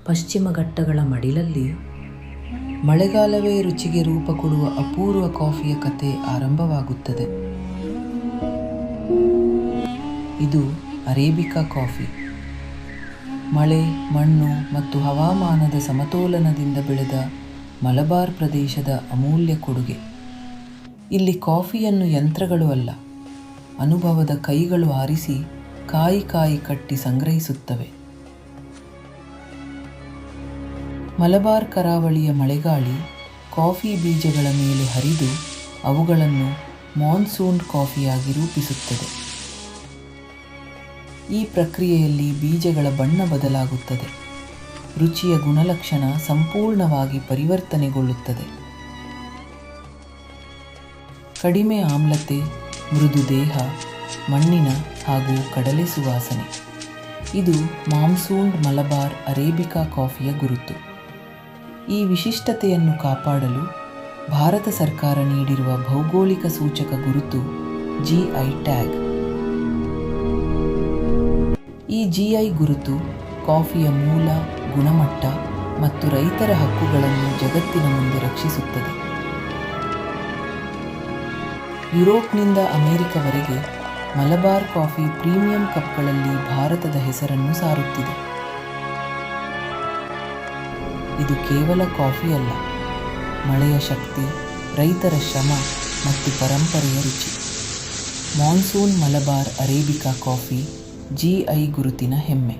ಪಶ್ಚಿಮ ಘಟ್ಟಗಳ ಮಡಿಲಲ್ಲಿ ಮಳೆಗಾಲವೇ ರುಚಿಗೆ ರೂಪ ಕೊಡುವ ಅಪೂರ್ವ ಕಾಫಿಯ ಕತೆ ಆರಂಭವಾಗುತ್ತದೆ. ಇದು ಅರೇಬಿಕಾ ಕಾಫಿ. ಮಳೆ, ಮಣ್ಣು ಮತ್ತು ಹವಾಮಾನದ ಸಮತೋಲನದಿಂದ ಬೆಳೆದ ಮಲಬಾರ್ ಪ್ರದೇಶದ ಅಮೂಲ್ಯ ಕೊಡುಗೆ. ಇಲ್ಲಿ ಕಾಫಿಯನ್ನು ಯಂತ್ರಗಳು ಅಲ್ಲ, ಅನುಭವದ ಕೈಗಳು ಆರಿಸಿ ಕಾಯಿ ಕಾಯಿ ಕಟ್ಟಿ ಸಂಗ್ರಹಿಸುತ್ತವೆ. ಮಲಬಾರ್ ಕರಾವಳಿಯ ಮಳೆಗಾಳಿ ಕಾಫಿ ಬೀಜಗಳ ಮೇಲೆ ಹರಿದು ಅವುಗಳನ್ನು ಮಾನ್ಸೂನ್ ಕಾಫಿಯಾಗಿ ರೂಪಿಸುತ್ತದೆ. ಈ ಪ್ರಕ್ರಿಯೆಯಲ್ಲಿ ಬೀಜಗಳ ಬಣ್ಣ ಬದಲಾಗುತ್ತದೆ, ರುಚಿಯ ಗುಣಲಕ್ಷಣ ಸಂಪೂರ್ಣವಾಗಿ ಪರಿವರ್ತನೆಗೊಳ್ಳುತ್ತದೆ. ಕಡಿಮೆ ಆಮ್ಲತೆ, ಮೃದು ದೇಹ, ಮಣ್ಣಿನ ಹಾಗೂ ಕಡಲೆ ಸುವಾಸನೆ ಇದು ಮಾನ್ಸೂನ್ ಮಲಬಾರ್ ಅರೇಬಿಕಾ ಕಾಫಿಯ ಗುರುತು. ಈ ವಿಶಿಷ್ಟತೆಯನ್ನು ಕಾಪಾಡಲು ಭಾರತ ಸರ್ಕಾರ ನೀಡಿರುವ ಭೌಗೋಳಿಕ ಸೂಚಕ ಗುರುತು GI ಟ್ಯಾಗ್. ಈ GI ಗುರುತು ಕಾಫಿಯ ಮೂಲ, ಗುಣಮಟ್ಟ ಮತ್ತು ರೈತರ ಹಕ್ಕುಗಳನ್ನು ಜಗತ್ತಿನ ಮುಂದೆ ರಕ್ಷಿಸುತ್ತದೆ. ಯುರೋಪ್ನಿಂದ ಅಮೆರಿಕವರೆಗೆ ಮಲಬಾರ್ ಕಾಫಿ ಪ್ರೀಮಿಯಂ ಕಪ್ಗಳಲ್ಲಿ ಭಾರತದ ಹೆಸರನ್ನು ಸಾರುತ್ತಿದೆ. ಇದು ಕೇವಲ ಕಾಫಿ ಅಲ್ಲ, ಮಳೆಯ ಶಕ್ತಿ, ರೈತರ ಶ್ರಮ ಮತ್ತು ಪರಂಪರೆಯ ರುಚಿ. Monsoon Malabar arabica coffee GI ಗುರುತಿನ ಹೆಮ್ಮೆ.